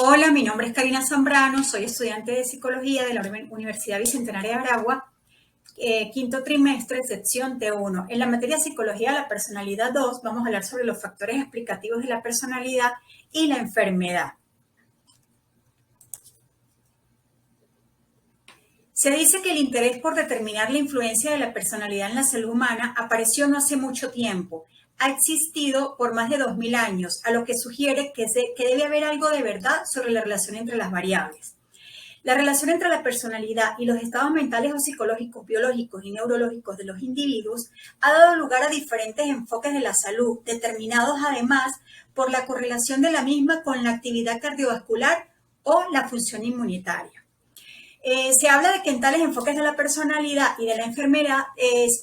Hola, mi nombre es Karina Zambrano, soy estudiante de Psicología de la Universidad Bicentenaria de Aragua, quinto trimestre, sección T1. En la materia Psicología de la Personalidad 2 vamos a hablar sobre los factores explicativos de la personalidad y la enfermedad. Se dice que el interés por determinar la influencia de la personalidad en la salud humana apareció no hace mucho tiempo. Ha existido por más de 2000 años, a lo que sugiere que debe haber algo de verdad sobre la relación entre las variables. La relación entre la personalidad y los estados mentales o psicológicos, biológicos y neurológicos de los individuos ha dado lugar a diferentes enfoques de la salud, determinados además por la correlación de la misma con la actividad cardiovascular o la función inmunitaria. Se habla de que en tales enfoques de la personalidad y de la enfermedad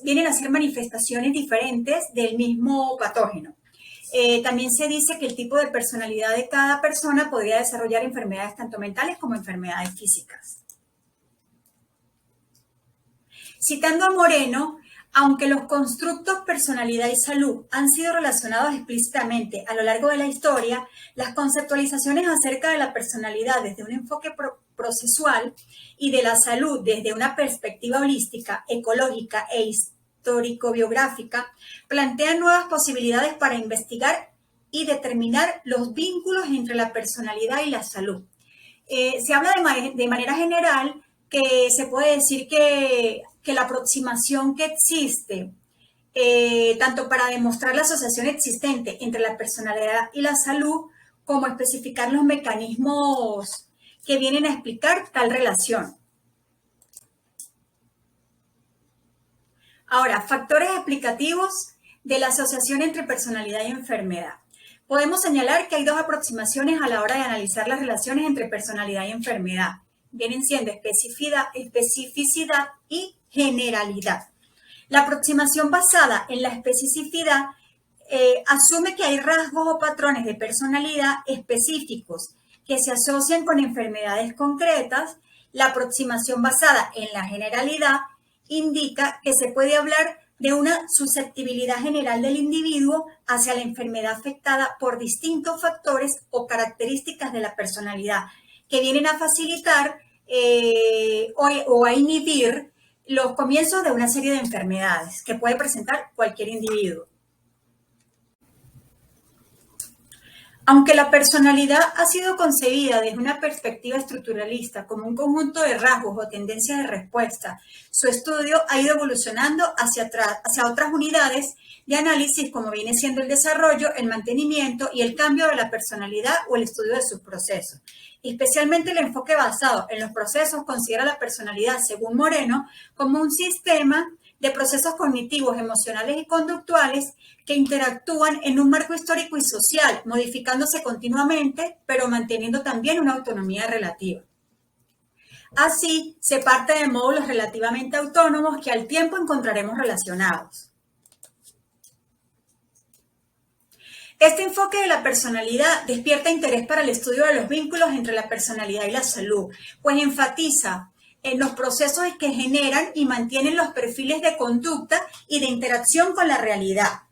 vienen a ser manifestaciones diferentes del mismo patógeno. También se dice que el tipo de personalidad de cada persona podría desarrollar enfermedades tanto mentales como enfermedades físicas. Citando a Moreno, aunque los constructos personalidad y salud han sido relacionados explícitamente a lo largo de la historia, las conceptualizaciones acerca de la personalidad desde un enfoque procesual y de la salud desde una perspectiva holística, ecológica e histórico-biográfica plantean nuevas posibilidades para investigar y determinar los vínculos entre la personalidad y la salud. Se habla de manera general que se puede decir que la aproximación que existe, tanto para demostrar la asociación existente entre la personalidad y la salud, como especificar los mecanismos que vienen a explicar tal relación. Ahora, factores explicativos de la asociación entre personalidad y enfermedad. Podemos señalar que hay dos aproximaciones a la hora de analizar las relaciones entre personalidad y enfermedad. Vienen siendo especificidad y generalidad. La aproximación basada en la especificidad asume que hay rasgos o patrones de personalidad específicos que se asocian con enfermedades concretas. La aproximación basada en la generalidad indica que se puede hablar de una susceptibilidad general del individuo hacia la enfermedad afectada por distintos factores o características de la personalidad que vienen a facilitar o a inhibir los comienzos de una serie de enfermedades que puede presentar cualquier individuo. Aunque la personalidad ha sido concebida desde una perspectiva estructuralista como un conjunto de rasgos o tendencias de respuesta, su estudio ha ido evolucionando hacia otras unidades de análisis como viene siendo el desarrollo, el mantenimiento y el cambio de la personalidad o el estudio de sus procesos. Especialmente el enfoque basado en los procesos considera la personalidad, según Moreno, como un sistema de procesos cognitivos, emocionales y conductuales que interactúan en un marco histórico y social, modificándose continuamente, pero manteniendo también una autonomía relativa. Así, se parte de módulos relativamente autónomos que al tiempo encontraremos relacionados. Este enfoque de la personalidad despierta interés para el estudio de los vínculos entre la personalidad y la salud, pues enfatiza en los procesos que generan y mantienen los perfiles de conducta y de interacción con la realidad.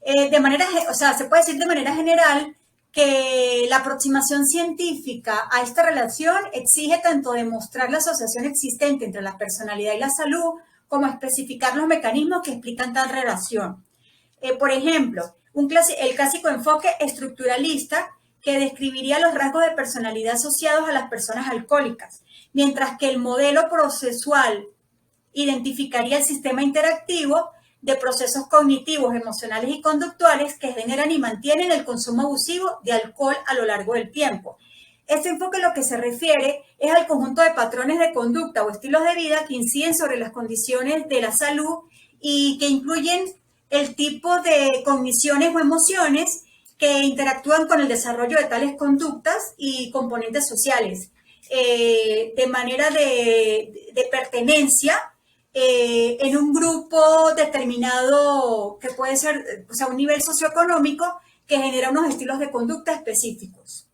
Se puede decir de manera general que la aproximación científica a esta relación exige tanto demostrar la asociación existente entre la personalidad y la salud, como especificar los mecanismos que explican tal relación. Por ejemplo, el clásico enfoque estructuralista que describiría los rasgos de personalidad asociados a las personas alcohólicas, mientras que el modelo procesual identificaría el sistema interactivo de procesos cognitivos, emocionales y conductuales que generan y mantienen el consumo abusivo de alcohol a lo largo del tiempo. Este enfoque lo que se refiere es al conjunto de patrones de conducta o estilos de vida que inciden sobre las condiciones de la salud y que incluyen el tipo de cogniciones o emociones que interactúan con el desarrollo de tales conductas y componentes sociales, de manera de pertenencia en un grupo determinado que puede ser, un nivel socioeconómico que genera unos estilos de conducta específicos.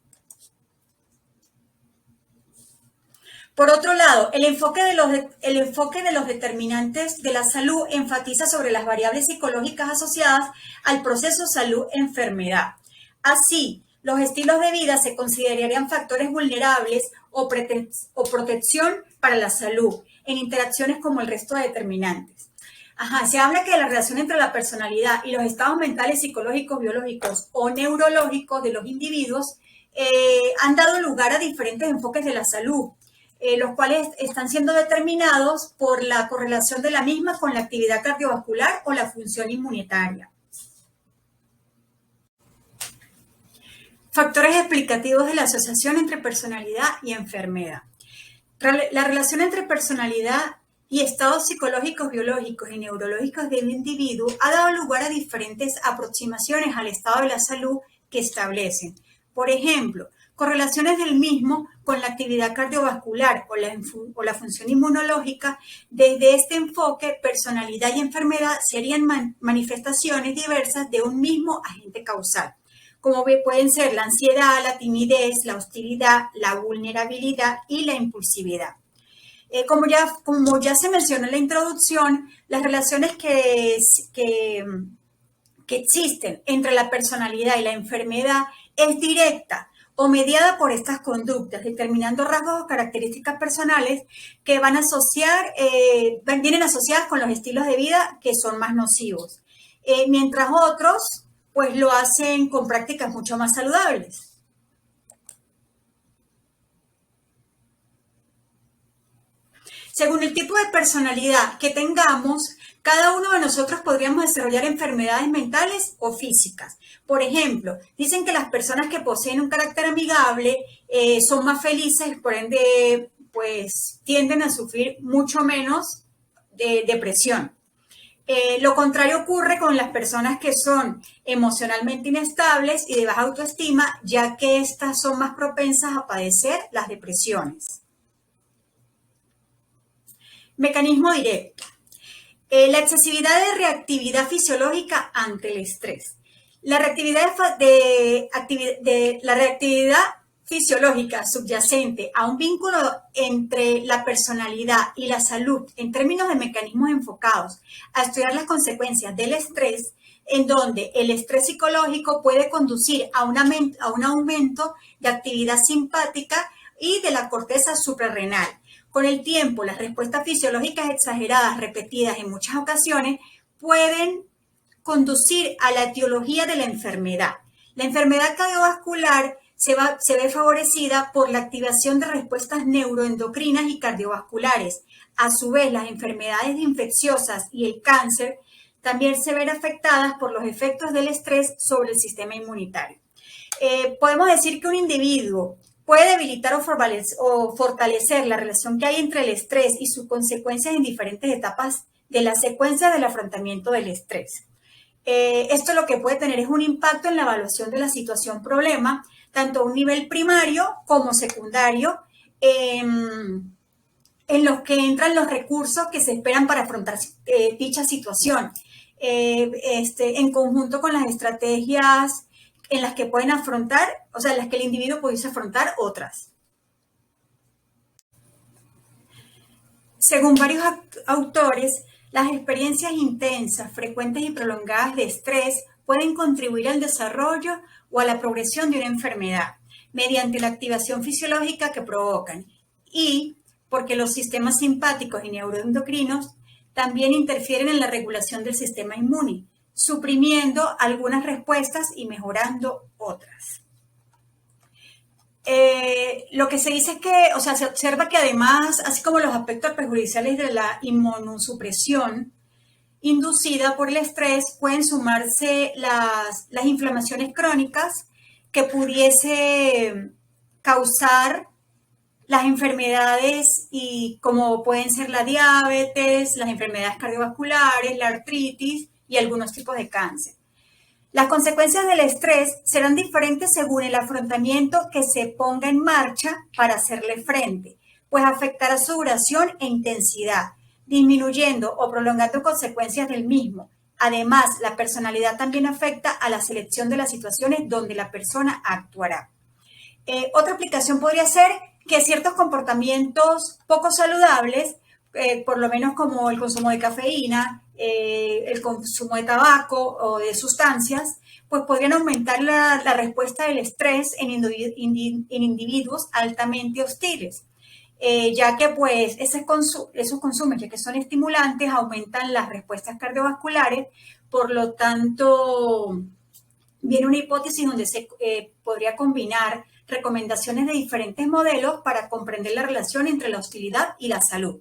Por otro lado, el enfoque de los determinantes de la salud enfatiza sobre las variables psicológicas asociadas al proceso salud-enfermedad. Así, Los estilos de vida se considerarían factores vulnerables o protección para la salud en interacciones como el resto de determinantes. Se habla que la relación entre la personalidad y los estados mentales, psicológicos, biológicos o neurológicos de los individuos han dado lugar a diferentes enfoques de la salud, los cuales están siendo determinados por la correlación de la misma con la actividad cardiovascular o la función inmunitaria. Factores explicativos de la asociación entre personalidad y enfermedad. La relación entre personalidad y estados psicológicos, biológicos y neurológicos del individuo ha dado lugar a diferentes aproximaciones al estado de la salud que establecen. Por ejemplo, correlaciones del mismo con la actividad cardiovascular o la función inmunológica. Desde este enfoque, personalidad y enfermedad serían manifestaciones diversas de un mismo agente causal, como pueden ser la ansiedad, la timidez, la hostilidad, la vulnerabilidad y la impulsividad. Como ya se mencionó en la introducción, las relaciones que existen entre la personalidad y la enfermedad es directa o mediada por estas conductas, determinando rasgos o características personales que vienen asociadas con los estilos de vida que son más nocivos, mientras otros pues lo hacen con prácticas mucho más saludables. Según el tipo de personalidad que tengamos, cada uno de nosotros podríamos desarrollar enfermedades mentales o físicas. Por ejemplo, dicen que las personas que poseen un carácter amigable son más felices, por ende, pues tienden a sufrir mucho menos de depresión. Lo contrario ocurre con las personas que son emocionalmente inestables y de baja autoestima, ya que estas son más propensas a padecer las depresiones. Mecanismo directo. La excesividad de reactividad fisiológica ante el estrés. La reactividad fisiológica subyacente a un vínculo entre la personalidad y la salud en términos de mecanismos enfocados a estudiar las consecuencias del estrés, en donde el estrés psicológico puede conducir a un aumento de actividad simpática y de la corteza suprarrenal. Con el tiempo, las respuestas fisiológicas exageradas, repetidas en muchas ocasiones, pueden conducir a la etiología de la enfermedad. La enfermedad cardiovascular se ve favorecida por la activación de respuestas neuroendocrinas y cardiovasculares. A su vez, las enfermedades infecciosas y el cáncer también se ven afectadas por los efectos del estrés sobre el sistema inmunitario. Podemos decir que un individuo puede debilitar o fortalecer la relación que hay entre el estrés y sus consecuencias en diferentes etapas de la secuencia del afrontamiento del estrés. Esto lo que puede tener es un impacto en la evaluación de la situación problema, tanto a un nivel primario como secundario, en los que entran los recursos que se esperan para afrontar dicha situación, en conjunto con las estrategias en las que pueden afrontar, o sea, en las que el individuo pudiese afrontar otras. Según varios autores, las experiencias intensas, frecuentes y prolongadas de estrés pueden contribuir al desarrollo o a la progresión de una enfermedad mediante la activación fisiológica que provocan y porque los sistemas simpáticos y neuroendocrinos también interfieren en la regulación del sistema inmune, suprimiendo algunas respuestas y mejorando otras. Lo que se dice es que, se observa que además, así como los aspectos perjudiciales de la inmunosupresión inducida por el estrés, pueden sumarse las inflamaciones crónicas que pudiese causar las enfermedades y como pueden ser la diabetes, las enfermedades cardiovasculares, la artritis y algunos tipos de cáncer. Las consecuencias del estrés serán diferentes según el afrontamiento que se ponga en marcha para hacerle frente, pues afectará su duración e intensidad, disminuyendo o prolongando consecuencias del mismo. Además, la personalidad también afecta a la selección de las situaciones donde la persona actuará. Otra aplicación podría ser que ciertos comportamientos poco saludables, por lo menos como el consumo de cafeína, el consumo de tabaco o de sustancias, pues podrían aumentar la respuesta del estrés en individuos altamente hostiles, ya que pues esos consumos, ya que son estimulantes, aumentan las respuestas cardiovasculares. Por lo tanto, viene una hipótesis donde se podría combinar recomendaciones de diferentes modelos para comprender la relación entre la hostilidad y la salud.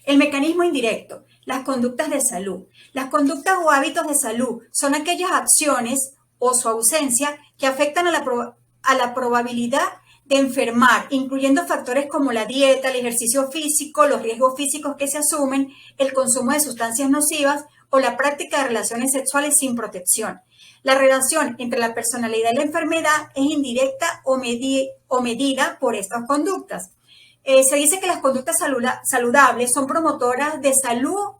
El mecanismo indirecto, las conductas de salud. Las conductas o hábitos de salud son aquellas acciones o su ausencia que afectan a la probabilidad de enfermar, incluyendo factores como la dieta, el ejercicio físico, los riesgos físicos que se asumen, el consumo de sustancias nocivas o la práctica de relaciones sexuales sin protección. La relación entre la personalidad y la enfermedad es indirecta o medida por estas conductas. Se dice que las conductas saludables son promotoras de salud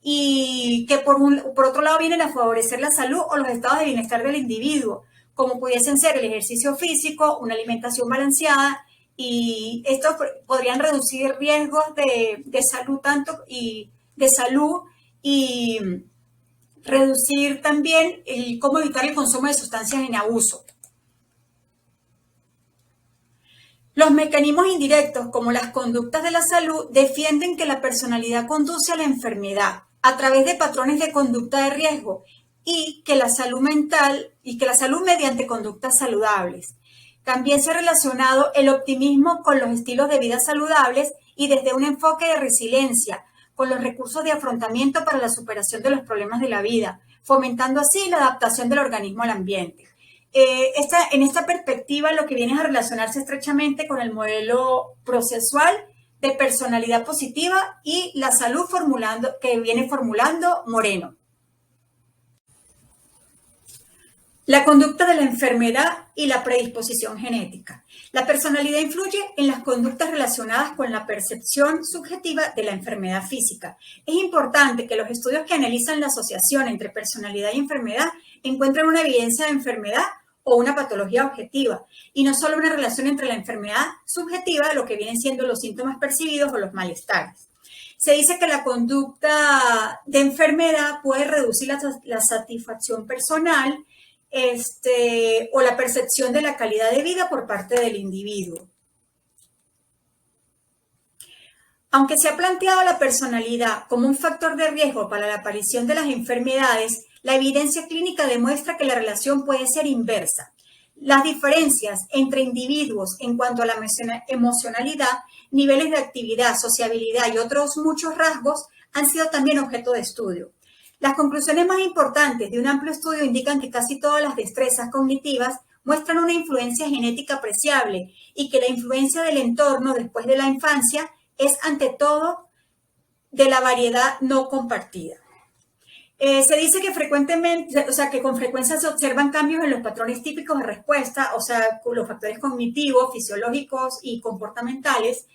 y que por otro lado vienen a favorecer la salud o los estados de bienestar del individuo, como pudiesen ser el ejercicio físico, una alimentación balanceada, y estos podrían reducir riesgos de salud y reducir también cómo evitar el consumo de sustancias en abuso. Los mecanismos indirectos, como las conductas de la salud, defienden que la personalidad conduce a la enfermedad a través de patrones de conducta de riesgo y que la salud mediante conductas saludables. También se ha relacionado el optimismo con los estilos de vida saludables y desde un enfoque de resiliencia, con los recursos de afrontamiento para la superación de los problemas de la vida, fomentando así la adaptación del organismo al ambiente. En esta perspectiva, lo que viene es a relacionarse estrechamente con el modelo procesual de personalidad positiva y la salud que viene formulando Moreno. La conducta de la enfermedad y la predisposición genética. La personalidad influye en las conductas relacionadas con la percepción subjetiva de la enfermedad física. Es importante que los estudios que analizan la asociación entre personalidad y enfermedad encuentren una evidencia de enfermedad o una patología objetiva, y no solo una relación entre la enfermedad subjetiva, lo que vienen siendo los síntomas percibidos o los malestares. Se dice que la conducta de enfermedad puede reducir la satisfacción personal o la percepción de la calidad de vida por parte del individuo. Aunque se ha planteado la personalidad como un factor de riesgo para la aparición de las enfermedades, la evidencia clínica demuestra que la relación puede ser inversa. Las diferencias entre individuos en cuanto a la emocionalidad, niveles de actividad, sociabilidad y otros muchos rasgos han sido también objeto de estudio. Las conclusiones más importantes de un amplio estudio indican que casi todas las destrezas cognitivas muestran una influencia genética apreciable y que la influencia del entorno después de la infancia es ante todo de la variedad no compartida. Se dice que con frecuencia se observan cambios en los patrones típicos de respuesta, o sea, con los factores cognitivos, fisiológicos y comportamentales,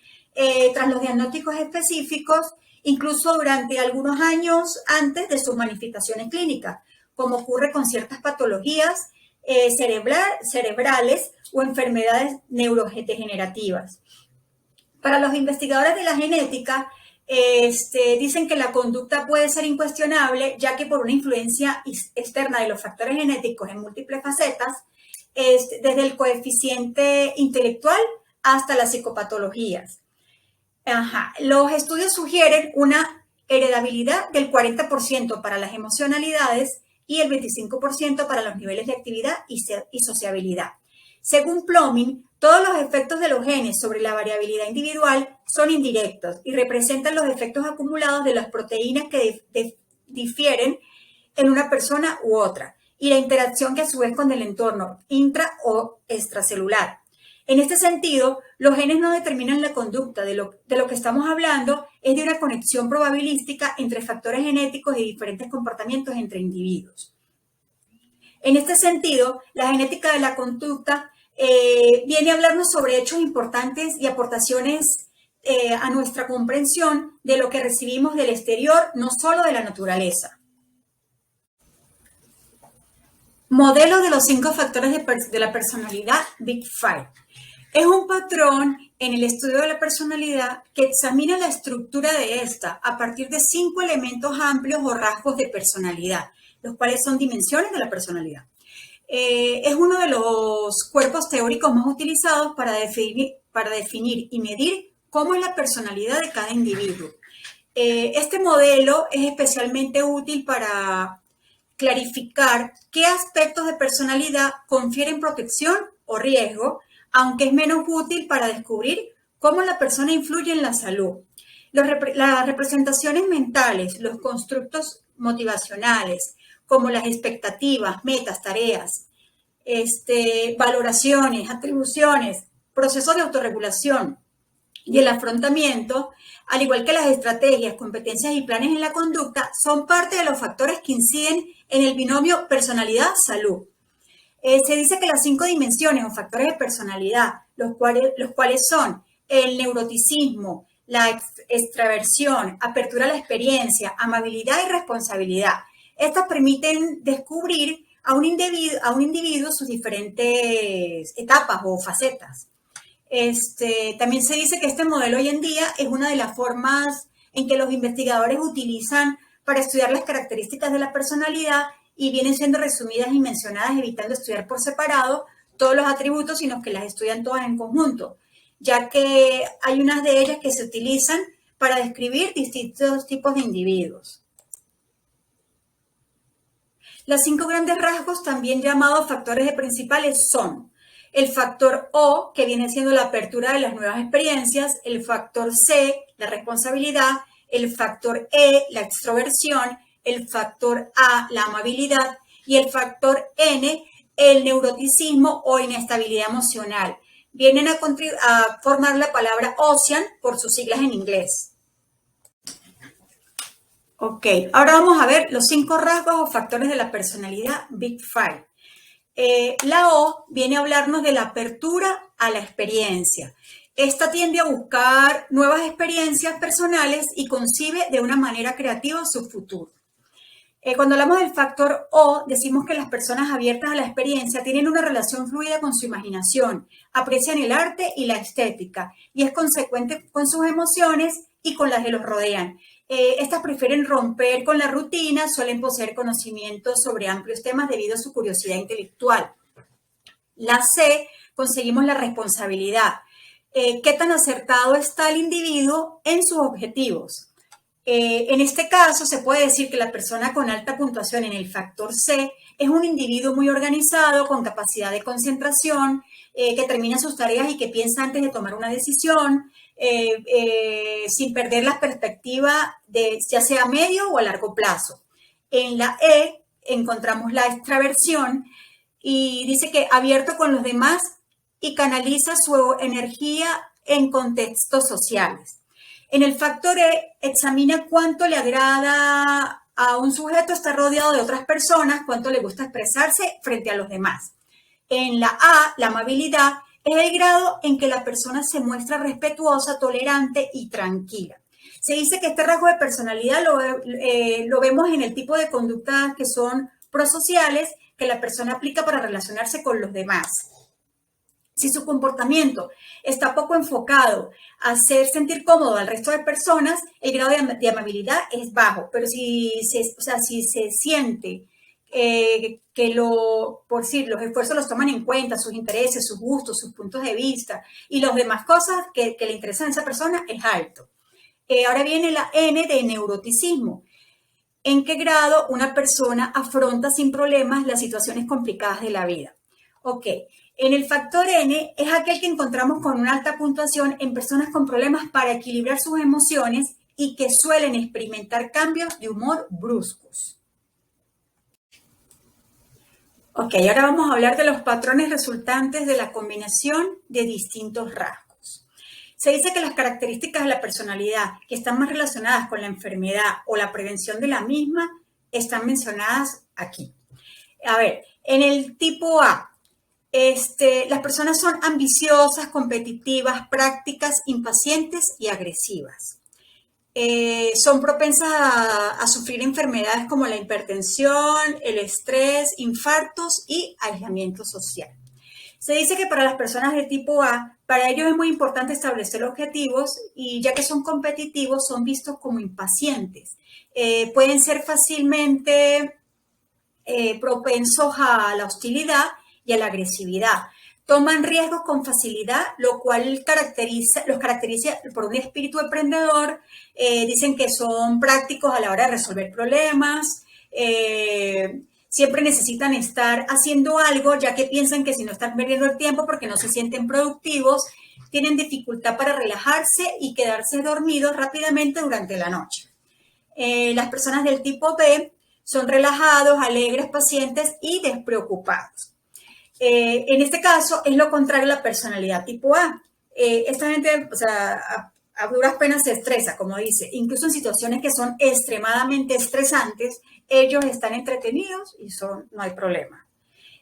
tras los diagnósticos específicos, incluso durante algunos años antes de sus manifestaciones clínicas, como ocurre con ciertas patologías cerebrales o enfermedades neurodegenerativas. Para los investigadores de la genética, dicen que la conducta puede ser incuestionable, ya que por una influencia externa de los factores genéticos en múltiples facetas, desde el coeficiente intelectual hasta las psicopatologías. Los estudios sugieren una heredabilidad del 40% para las emocionalidades y el 25% para los niveles de actividad y sociabilidad. Según Plowman, todos los efectos de los genes sobre la variabilidad individual son indirectos y representan los efectos acumulados de las proteínas que difieren en una persona u otra y la interacción que a su vez con el entorno intra o extracelular. En este sentido, los genes no determinan la conducta. De lo que estamos hablando es de una conexión probabilística entre factores genéticos y diferentes comportamientos entre individuos. En este sentido, la genética de la conducta viene a hablarnos sobre hechos importantes y aportaciones a nuestra comprensión de lo que recibimos del exterior, no solo de la naturaleza. Modelo de los 5 factores de la personalidad Big Five. Es un patrón en el estudio de la personalidad que examina la estructura de esta a partir de 5 elementos amplios o rasgos de personalidad, los cuales son dimensiones de la personalidad. Es uno de los cuerpos teóricos más utilizados para definir y medir cómo es la personalidad de cada individuo. Este modelo es especialmente útil para clarificar qué aspectos de personalidad confieren protección o riesgo, aunque es menos útil para descubrir cómo la persona influye en la salud. Las representaciones mentales, los constructos motivacionales, como las expectativas, metas, tareas, valoraciones, atribuciones, procesos de autorregulación y el afrontamiento, al igual que las estrategias, competencias y planes en la conducta, son parte de los factores que inciden en el binomio personalidad-salud. Se dice que las 5 dimensiones o factores de personalidad, los cuales son el neuroticismo, la extraversión, apertura a la experiencia, amabilidad y responsabilidad. Estas permiten descubrir a un individuo sus diferentes etapas o facetas. También se dice que este modelo hoy en día es una de las formas en que los investigadores utilizan para estudiar las características de la personalidad y vienen siendo resumidas y mencionadas, evitando estudiar por separado todos los atributos, sino que las estudian todas en conjunto, ya que hay unas de ellas que se utilizan para describir distintos tipos de individuos. Los 5 grandes rasgos, también llamados factores principales, son el factor O, que viene siendo la apertura de las nuevas experiencias, el factor C, la responsabilidad, el factor E, la extroversión, el factor A, la amabilidad, y el factor N, el neuroticismo o inestabilidad emocional. Vienen a formar la palabra OCEAN por sus siglas en inglés. Ok, ahora vamos a ver los 5 rasgos o factores de la personalidad Big Five. La O viene a hablarnos de la apertura a la experiencia. Esta tiende a buscar nuevas experiencias personales y concibe de una manera creativa su futuro. Cuando hablamos del factor O, decimos que las personas abiertas a la experiencia tienen una relación fluida con su imaginación, aprecian el arte y la estética y es consecuente con sus emociones y con las que los rodean. Estas prefieren romper con la rutina, suelen poseer conocimientos sobre amplios temas debido a su curiosidad intelectual. La C, conseguimos la responsabilidad. ¿Qué tan acertado está el individuo en sus objetivos? En este caso, se puede decir que la persona con alta puntuación en el factor C es un individuo muy organizado, con capacidad de concentración, que termina sus tareas y que piensa antes de tomar una decisión, sin perder la perspectiva de ya sea a medio o a largo plazo. En la E encontramos la extraversión y dice que abierto con los demás y canaliza su energía en contextos sociales. En el factor E examina cuánto le agrada a un sujeto estar rodeado de otras personas, cuánto le gusta expresarse frente a los demás. En la A, la amabilidad, es el grado en que la persona se muestra respetuosa, tolerante y tranquila. Se dice que este rasgo de personalidad lo vemos en el tipo de conductas que son prosociales que la persona aplica para relacionarse con los demás. Si su comportamiento está poco enfocado a hacer sentir cómodo al resto de personas, el grado de amabilidad es bajo. Pero si se siente por decir, los esfuerzos los toman en cuenta, sus intereses, sus gustos, sus puntos de vista y las demás cosas que le interesan a esa persona, es alto. Ahora viene la N de neuroticismo. ¿En qué grado una persona afronta sin problemas las situaciones complicadas de la vida? Ok, en el factor N es aquel que encontramos con una alta puntuación en personas con problemas para equilibrar sus emociones y que suelen experimentar cambios de humor bruscos. Ok, ahora vamos a hablar de los patrones resultantes de la combinación de distintos rasgos. Se dice que las características de la personalidad que están más relacionadas con la enfermedad o la prevención de la misma están mencionadas aquí. A ver, en el tipo A, las personas son ambiciosas, competitivas, prácticas, impacientes y agresivas. Son propensas a sufrir enfermedades como la hipertensión, el estrés, infartos y aislamiento social. Se dice que para las personas de tipo A, para ellos es muy importante establecer objetivos y ya que son competitivos, son vistos como impacientes. Pueden ser fácilmente propensos a la hostilidad y a la agresividad. Toman riesgos con facilidad, lo cual los caracteriza por un espíritu emprendedor. Dicen que son prácticos a la hora de resolver problemas. Siempre necesitan estar haciendo algo, ya que piensan que si no están perdiendo el tiempo porque no se sienten productivos, tienen dificultad para relajarse y quedarse dormidos rápidamente durante la noche. Las personas del tipo B son relajados, alegres, pacientes y despreocupados. En este caso es lo contrario a la personalidad tipo A. Esta gente, o sea, a duras penas se estresa, como dice, incluso en situaciones que son extremadamente estresantes, ellos están entretenidos y no hay problema.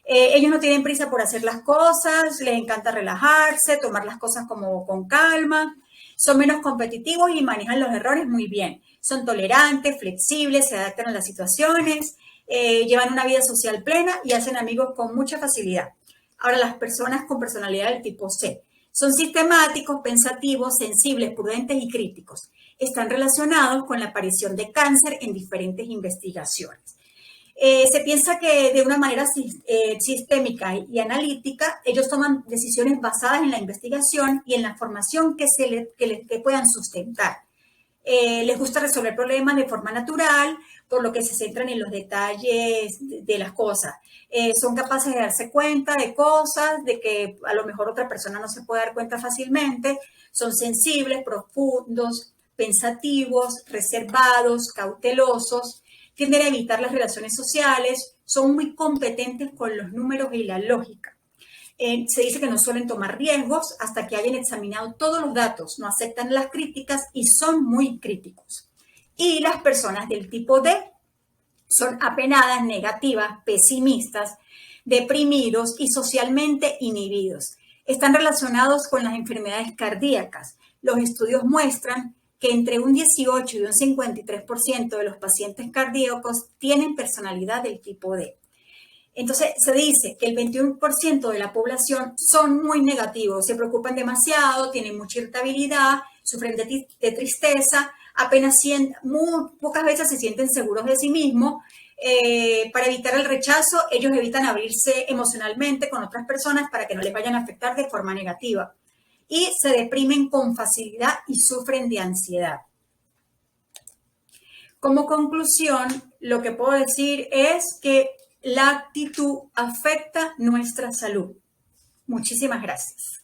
Ellos no tienen prisa por hacer las cosas, les encanta relajarse, tomar las cosas como con calma, son menos competitivos y manejan los errores muy bien. Son tolerantes, flexibles, se adaptan a las situaciones, llevan una vida social plena y hacen amigos con mucha facilidad. Ahora, las personas con personalidad del tipo C son sistemáticos, pensativos, sensibles, prudentes y críticos. Están relacionados con la aparición de cáncer en diferentes investigaciones. Se piensa que de una manera sistémica y analítica, ellos toman decisiones basadas en la investigación y en la información que puedan sustentar. Les gusta resolver problemas de forma natural, por lo que se centran en los detalles de las cosas. Son capaces de darse cuenta de cosas, de que a lo mejor otra persona no se puede dar cuenta fácilmente. Son sensibles, profundos, pensativos, reservados, cautelosos. Tienden a evitar las relaciones sociales, son muy competentes con los números y la lógica. Se dice que no suelen tomar riesgos hasta que hayan examinado todos los datos, no aceptan las críticas y son muy críticos. Y las personas del tipo D son apenadas, negativas, pesimistas, deprimidos y socialmente inhibidos. Están relacionados con las enfermedades cardíacas. Los estudios muestran que entre un 18 y un 53% de los pacientes cardíacos tienen personalidad del tipo D. Entonces, se dice que el 21% de la población son muy negativos, se preocupan demasiado, tienen mucha irritabilidad, sufren de tristeza, muy pocas veces se sienten seguros de sí mismos. Para evitar el rechazo, ellos evitan abrirse emocionalmente con otras personas para que no les vayan a afectar de forma negativa. Y se deprimen con facilidad y sufren de ansiedad. Como conclusión, lo que puedo decir es que la actitud afecta nuestra salud. Muchísimas gracias.